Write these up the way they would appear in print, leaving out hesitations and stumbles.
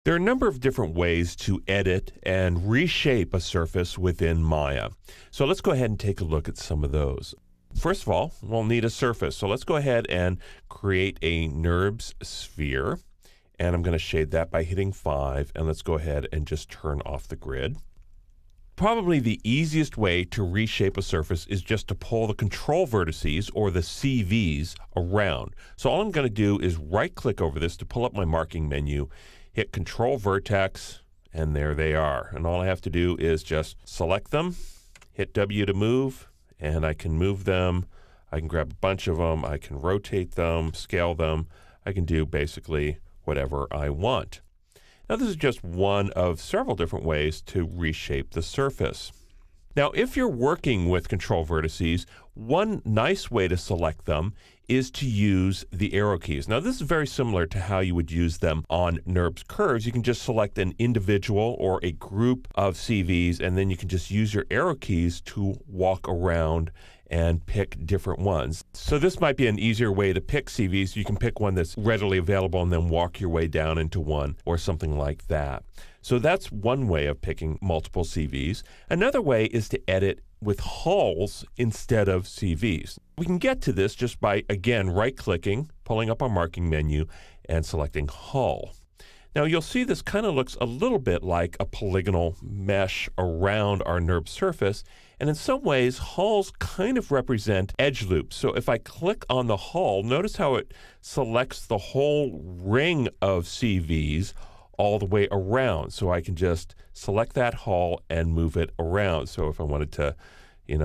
There are a number of different ways to edit and reshape a surface within Maya. So let's go ahead and take a look at some of those. First of all, we'll need a surface. So let's go ahead and create a NURBS sphere. And I'm going to shade that by hitting 5. And let's go ahead and just turn off the grid. Probably the easiest way to reshape a surface is just to pull the control vertices, or the CVs, around. So all I'm going to do is right-click over this to pull up my marking menu, hit Control Vertex, and there they are. And all I have to do is just select them, hit W to move, and I can move them. I can grab a bunch of them. I can rotate them, scale them. I can do basically whatever I want. Now, this is just one of several different ways to reshape the surface. Now, if you're working with control vertices, one nice way to select them is to use the arrow keys. Now, this is very similar to how you would use them on NURBS curves. You can just select an individual or a group of CVs, and then you can just use your arrow keys to walk around and pick different ones. So this might be an easier way to pick CVs. You can pick one that's readily available and then walk your way down into one or something like that. So that's one way of picking multiple CVs. Another way is to edit with hulls instead of CVs. We can get to this just by, again, right-clicking, pulling up our marking menu, and selecting hull. Now you'll see this kind of looks a little bit like a polygonal mesh around our NURBS surface, and in some ways hulls kind of represent edge loops. So if I click on the hull, notice how it selects the whole ring of CVs all the way around. So I can just select that hull and move it around. So if I wanted to,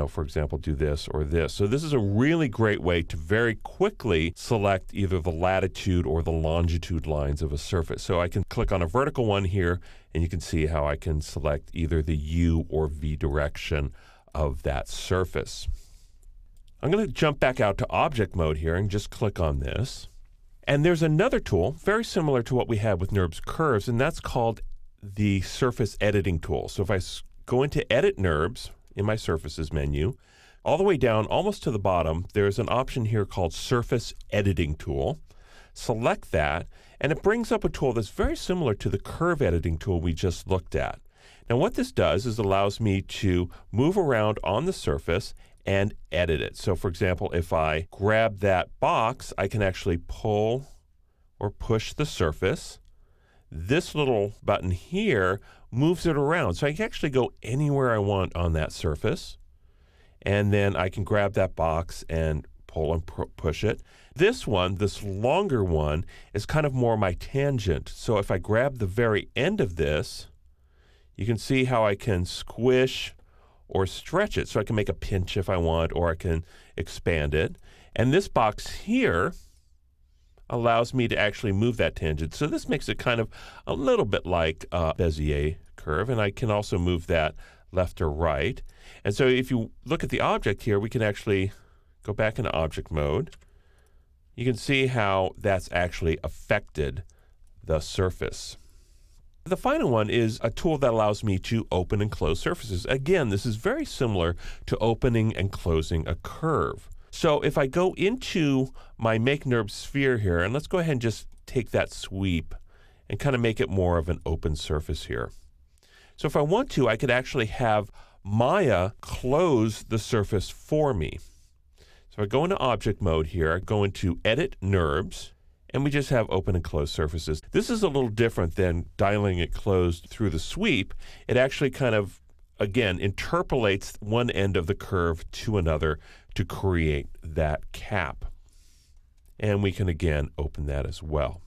for example, do this or this. So this is a really great way to very quickly select either the latitude or the longitude lines of a surface. So I can click on a vertical one here, and you can see how I can select either the U or V direction of that surface. I'm going to jump back out to object mode here and just click on this. And there's another tool very similar to what we had with NURBS curves, and that's called the surface editing tool. So if I go into Edit NURBS in my surfaces menu, all the way down almost to the bottom, there's an option here called Surface Editing Tool. Select that, and it brings up a tool that's very similar to the curve editing tool we just looked at. Now what this does is allows me to move around on the surface and edit it. So for example, if I grab that box, I can actually pull or push the surface. This little button here moves it around. So I can actually go anywhere I want on that surface. And then I can grab that box and pull and push it. This one, this longer one, is kind of more my tangent. So if I grab the very end of this, you can see how I can squish or stretch it. So I can make a pinch if I want, or I can expand it. And this box here allows me to actually move that tangent. So this makes it kind of a little bit like a Bezier curve, and I can also move that left or right. And so if you look at the object here, we can actually go back into object mode. You can see how that's actually affected the surface. The final one is a tool that allows me to open and close surfaces. Again, this is very similar to opening and closing a curve. So if I go into my Make NURBS sphere here, and let's go ahead and just take that sweep and kind of make it more of an open surface here. So if I want to, I could actually have Maya close the surface for me. So I go into object mode here, I go into Edit NURBS, and we just have open and closed surfaces. This is a little different than dialing it closed through the sweep. It actually kind of, again, interpolates one end of the curve to another to create that cap. And we can, again, open that as well.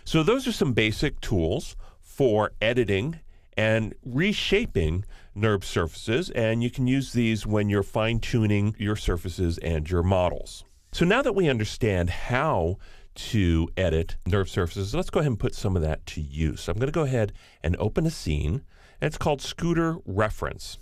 So those are some basic tools for editing and reshaping NURBS surfaces, and you can use these when you're fine-tuning your surfaces and your models. So now that we understand how to edit NURBS surfaces, let's go ahead and put some of that to use. So I'm going to go ahead and open a scene, and it's called Scooter Reference.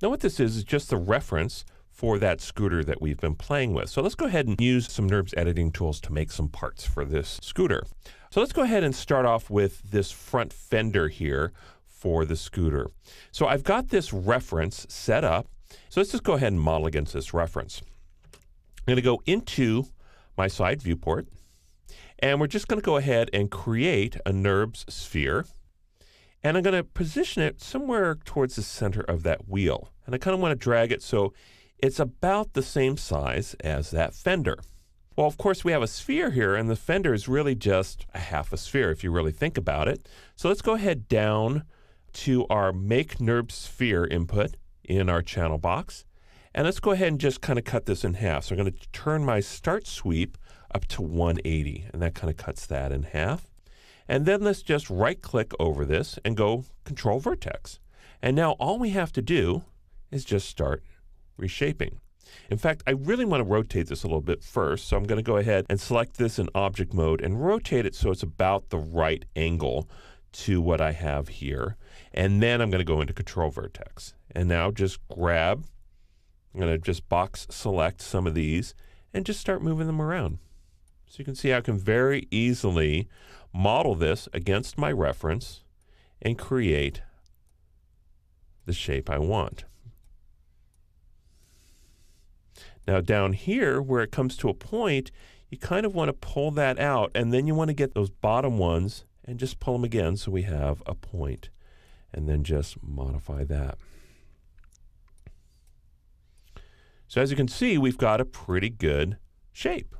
Now what this is just the reference for that scooter that we've been playing with. So let's go ahead and use some NURBS editing tools to make some parts for this scooter. So let's go ahead and start off with this front fender here for the scooter. So I've got this reference set up. So let's just go ahead and model against this reference. I'm going to go into my side viewport, And we're just going to go ahead and create a NURBS sphere. And I'm going to position it somewhere towards the center of that wheel. And I kind of want to drag it so it's about the same size as that fender. Well, of course, we have a sphere here, and the fender is really just a half a sphere if you really think about it. So let's go ahead down to our Make NURBS Sphere input in our channel box. And let's go ahead and just kind of cut this in half. So I'm going to turn my start sweep up to 180, and that kind of cuts that in half. And then let's just right-click over this and go Control Vertex. And now all we have to do is just start reshaping. In fact, I really want to rotate this a little bit first, so I'm going to go ahead and select this in object mode and rotate it so it's about the right angle to what I have here. And then I'm going to go into Control Vertex. And now just grab, I'm going to just box select some of these and just start moving them around. So you can see I can very easily model this against my reference and create the shape I want. Now down here, where it comes to a point, you kind of want to pull that out, and then you want to get those bottom ones and just pull them again so we have a point, and then just modify that. So as you can see, we've got a pretty good shape.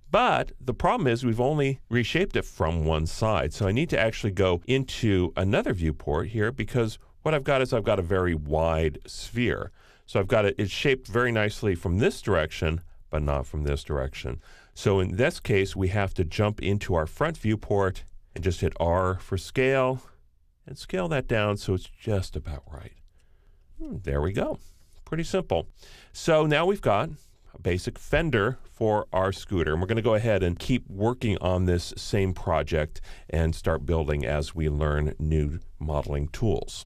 But the problem is we've only reshaped it from one side. So I need to actually go into another viewport here, because what I've got is I've got a very wide sphere. So I've got it's shaped very nicely from this direction, but not from this direction. So in this case, we have to jump into our front viewport and just hit R for scale and scale that down so it's just about right. There we go. Pretty simple. So now we've got a basic fender for our scooter. And we're going to go ahead and keep working on this same project and start building as we learn new modeling tools.